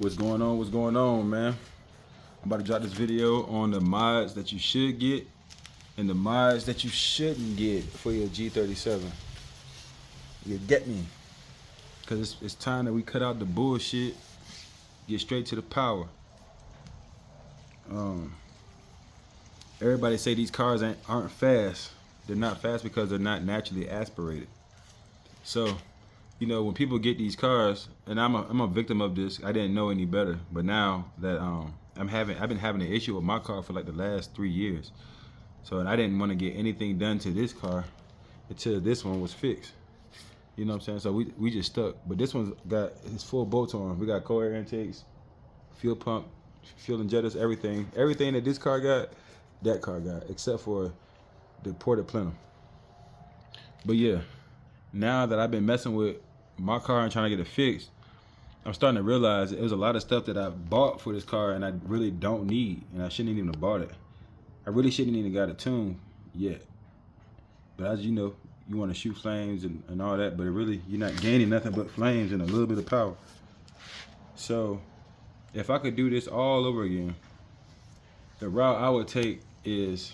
What's going on? What's going on, man? I'm about to drop this video on the mods that you should get and the mods that you shouldn't get for your G37. You get me? Because it's time that we cut out the bullshit, get straight to the power. Everybody say these cars aren't fast. They're not fast because they're not naturally aspirated. So, you know, when people get these cars, and I'm a victim of this. I didn't know any better, but now that I've been having an issue with my car for like the last 3 years. So, and I didn't want to get anything done to this car until this one was fixed. You know what I'm saying? So we just stuck. But this one's got its full bolts on. We got cold air intakes, fuel pump, fuel injectors, everything. Everything that this car got, that car got, except for the ported plenum. But yeah, now that I've been messing with my car and trying to get it fixed, I'm starting to realize it was a lot of stuff that I bought for this car and I really don't need, and I shouldn't even have bought it. I really shouldn't even got it tuned yet. But as you know, you want to shoot flames and all that, but really you're not gaining nothing but flames and a little bit of power. So if I could do this all over again, the route I would take is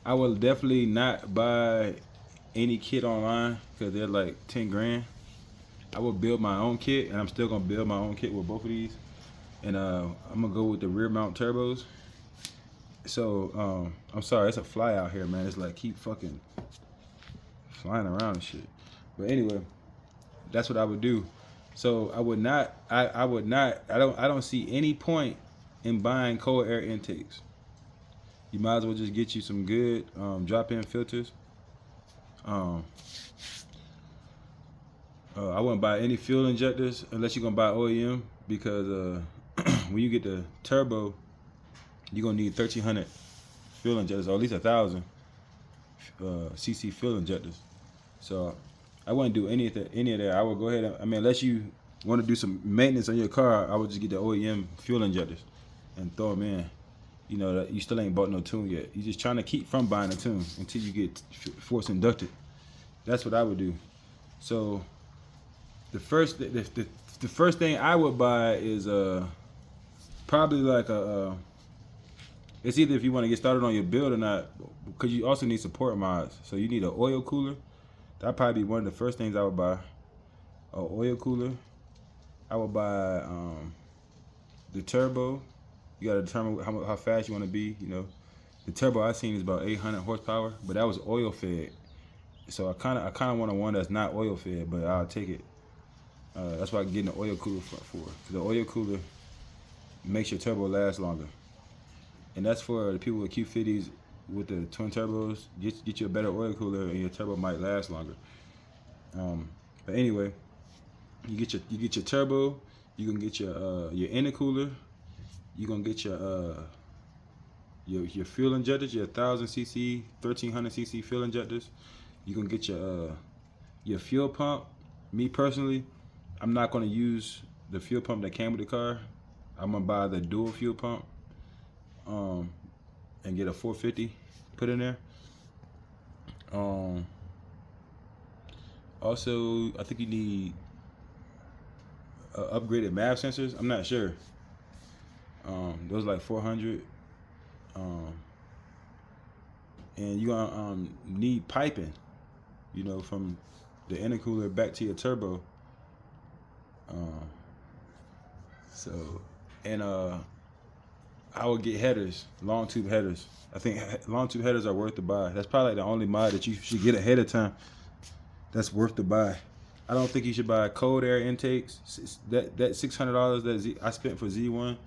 I would definitely not buy any kit online because they're like 10 grand. I would build my own kit, and I'm still gonna build my own kit with both of these. And I'm gonna go with the rear mount turbos. So I'm sorry, it's a fly out here, man. It's like keep fucking flying around and shit. But anyway, that's what I would do. So I would not. I don't see any point in buying cold air intakes. You might as well just get you some good drop-in filters. I wouldn't buy any fuel injectors unless you're gonna buy OEM, because when you get the turbo, you're gonna need 1,300 fuel injectors, or at least 1,000 cc fuel injectors. So I wouldn't do any of that. I would go ahead. Unless you want to do some maintenance on your car, I would just get the OEM fuel injectors and throw them in. You know that you still ain't bought no tune yet. You're just trying to keep from buying a tune until you get force inducted. That's what I would do. So the first thing I would buy is probably like it's either if you want to get started on your build or not, because you also need support mods. So you need an oil cooler. That'd probably be one of the first things I would buy. An oil cooler. I would buy the turbo. You gotta determine how fast you want to be. You know, the turbo I seen is about 800 horsepower, but that was oil fed. So I kind of want one that's not oil fed, but I'll take it. That's why I'm getting the oil cooler for. The oil cooler makes your turbo last longer, and that's for the people with Q50s with the twin turbos. Get you a better oil cooler, and your turbo might last longer. But anyway, you get your turbo. You can get your intercooler. You gonna get your fuel injectors, your 1,000 cc, 1,300 cc fuel injectors. You gonna get your fuel pump. Me personally, I'm not gonna use the fuel pump that came with the car. I'm gonna buy the dual fuel pump, and get a 450 put in there. Also, I think you need upgraded MAV sensors. I'm not sure. Those like 400. And you're gonna need piping, you know, from the intercooler back to your turbo. I would get headers, long tube headers. I think long tube headers are worth to buy. That's probably the only mod that you should get ahead of time that's worth to buy. I don't think you should buy cold air intakes. That $600 that I spent for Z1,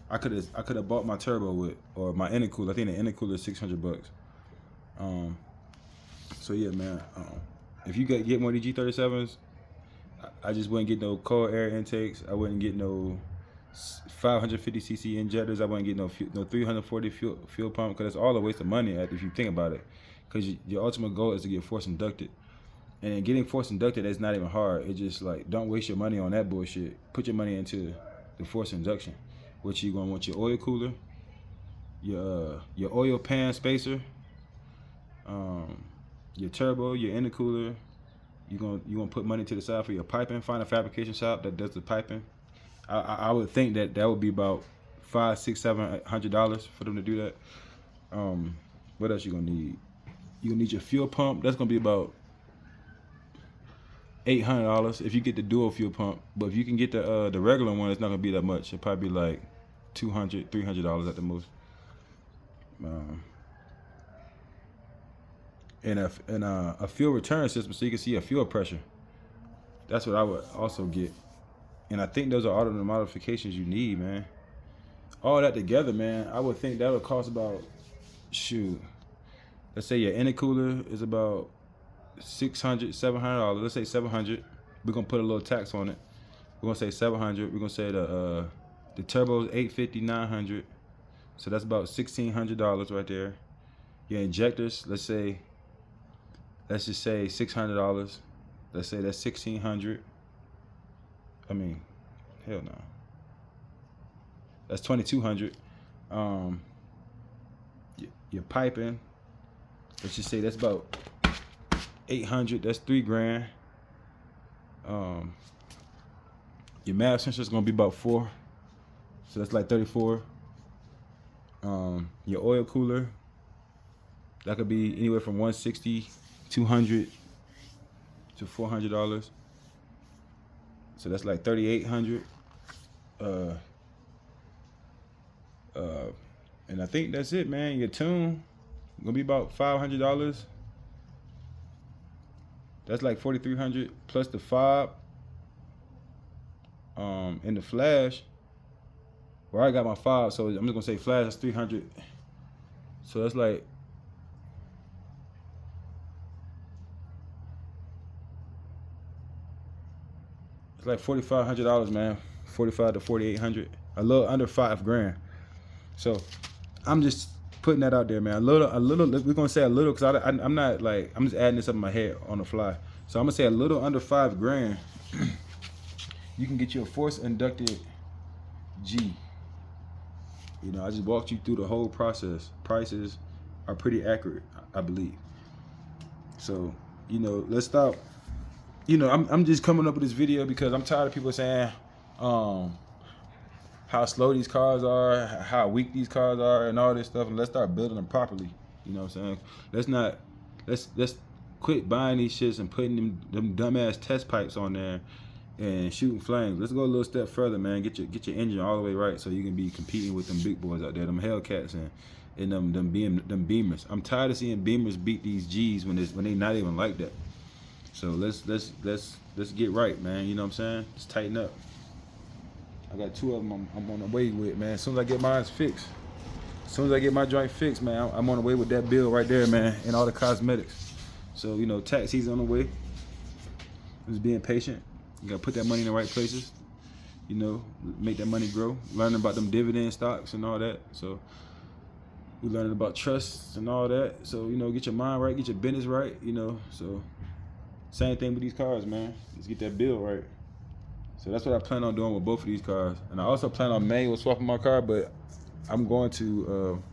I could have bought my turbo with, or my intercooler. I think the intercooler is $600. So yeah, man. If you get one of these G37s, I just wouldn't get no cold air intakes. I wouldn't get no 550 cc injectors. I wouldn't get no 340 fuel pump, because it's all a waste of money if you think about it. Because your ultimate goal is to get force inducted. And getting force inducted, that's not even hard. It's just like, don't waste your money on that bullshit. Put your money into the force induction, which you're gonna want your oil cooler, your oil pan spacer, your turbo, your intercooler. You're gonna put money to the side for your piping. Find a fabrication shop that does the piping. I would think that would be about $500, $600, $700 for them to do that. What else you gonna need? You gonna need your fuel pump. That's gonna be about $800 if you get the dual fuel pump. But if you can get the regular one, it's not gonna be that much. It'll probably be like $200, $300 at the most. And a fuel return system, so you can see your fuel pressure. That's what I would also get. And I think those are all of the modifications you need, man. All that together, man, I would think that would cost about, shoot, let's say your intercooler is about $600, $700. Let's say 700. We're gonna put a little tax on it. We're gonna say 700. We're gonna say the turbo is 850, 900. So that's about $1,600 right there. Your injectors, let's just say $600. Let's say that's 1,600. I mean, hell no. That's 2,200. Your piping, let's just say that's about 800. That's $3,000. Your MAV sensor is gonna be about 4, so that's like 34. Your oil cooler, that could be anywhere from $160, $200 to $400. So that's like 3,800. And I think that's it, man. Your tune gonna be about $500. That's like 4,300 plus the fob. And the flash. Well, I got my fob, so I'm just gonna say flash. That's 300. So that's like $4,500, man. 4,500 to 4,800. A little under $5,000. So I'm just putting that out there, man. A little. We're gonna say a little, cause I'm not like, I'm just adding this up in my head on the fly. So I'm gonna say a little under $5,000. You can get your force inducted G. You know, I just walked you through the whole process. Prices are pretty accurate, I believe. So, you know, let's stop. You know, I'm just coming up with this video because I'm tired of people saying how slow these cars are, how weak these cars are, and all this stuff. And let's start building them properly. You know what I'm saying? Let's quit buying these shits and putting them dumbass test pipes on there and shooting flames. Let's go a little step further, man. Get your engine all the way right so you can be competing with them big boys out there, them Hellcats and them Beamers. I'm tired of seeing Beamers beat these G's when they not even like that. So let's get right, man. You know what I'm saying? Let's tighten up. I got 2 of them I'm on the way with, man. As soon as I get mine fixed, as soon as I get my joint fixed, man, I'm on the way with that bill right there, man, and all the cosmetics. So, you know, tax season on the way. Just being patient. You gotta put that money in the right places. You know, make that money grow. Learning about them dividend stocks and all that. So we learning about trusts and all that. So, you know, get your mind right, get your business right, you know. So same thing with these cars, man. Let's get that bill right. So that's what I plan on doing with both of these cars. And I also plan on manual swapping my car, but I'm going to,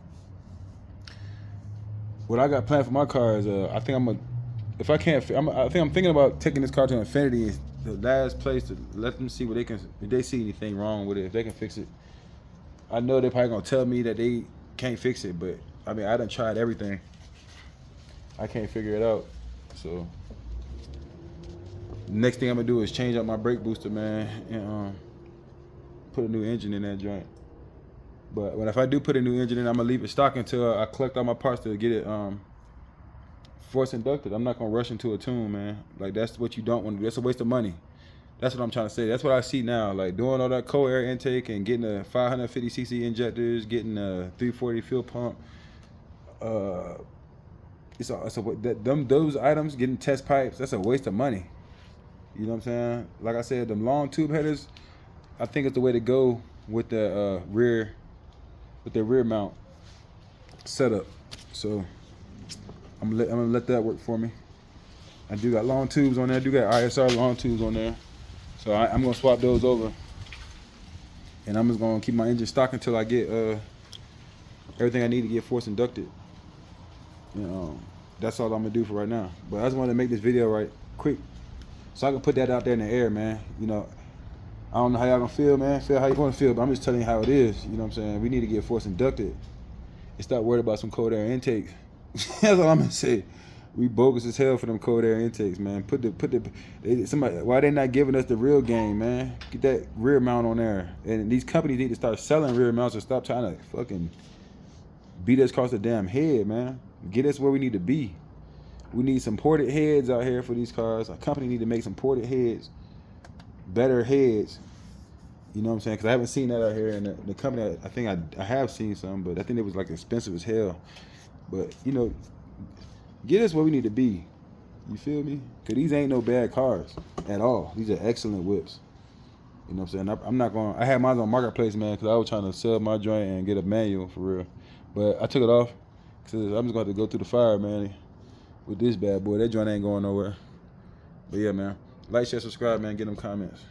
what I got planned for my car is, I think I think I'm thinking about taking this car to Infiniti, the last place, to let them see if they see anything wrong with it, if they can fix it. I know they're probably gonna tell me that they can't fix it, but I mean, I done tried everything. I can't figure it out. So next thing I'm gonna do is change out my brake booster, man, and put a new engine in that joint. But if I do put a new engine in, I'm gonna leave it stock until I collect all my parts to get it force inducted. I'm not gonna rush into a tune, man. Like, that's what you don't want to do. That's a waste of money. That's what I'm trying to say. That's what I see now. Like, doing all that cold air intake and getting the 550cc injectors, getting a 340 fuel pump. Those items, getting test pipes, that's a waste of money. You know what I'm saying? Like I said, them long tube headers, I think it's the way to go with the rear mount setup. So I'm gonna let that work for me. I do got long tubes on there. I do got ISR long tubes on there. So I'm gonna swap those over, and I'm just gonna keep my engine stock until I get everything I need to get force inducted. You know, that's all I'm gonna do for right now. But I just wanted to make this video right quick, so I can put that out there in the air, man. You know, I don't know how y'all gonna feel, man. Feel how you wanna feel, but I'm just telling you how it is. You know what I'm saying? We need to get force inducted and stop worried about some cold air intakes. That's all I'm gonna say. We bogus as hell for them cold air intakes, man. Somebody, why they not giving us the real game, man? Get that rear mount on there. And these companies need to start selling rear mounts and stop trying to fucking beat us across the damn head, man. Get us where we need to be. We need some ported heads out here for these cars. Our company need to make some ported heads, better heads. You know what I'm saying? Because I haven't seen that out here. And the company, I think I have seen some, but I think it was like expensive as hell. But, you know, get us where we need to be. You feel me? Because these ain't no bad cars at all. These are excellent whips. You know what I'm saying? I'm not going to, I had mine on Marketplace, man, because I was trying to sell my joint and get a manual for real. But I took it off because I'm just going to go through the fire, man, with this bad boy. That joint ain't going nowhere. But yeah, man. Like, share, subscribe, man. Get them comments.